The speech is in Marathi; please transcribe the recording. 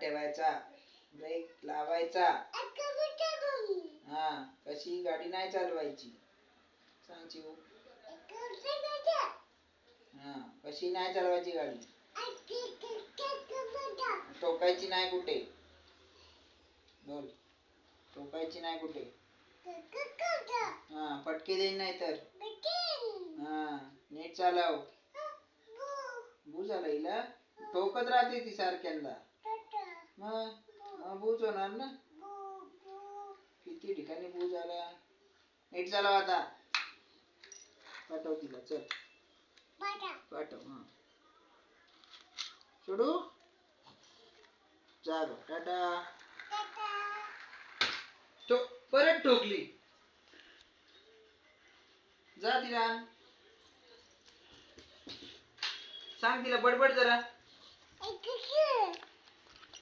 ठेवायचा, ब्रेक लावायचा. हा, कशी गाडी नाही चालवायची सांग चिऊ. हा, कशी नाही चालवायची गाडी. टोकायची नाही कुठे बोल. टोकायची नाही कुठे. हा, फटके देईन नाही तर. हा, नीट चालव. भू झाला हिला. ठोकत राहते ती सारख्यांदा. मग भूच होणार ना. किती ठिकाणी भू झाला. नीट चालव आता. पाठव तिला, चल पाठव. हा, सोडू. जा टाटा. तो परत ठोकली. जा तिला सांग, तिला बडबड जरा.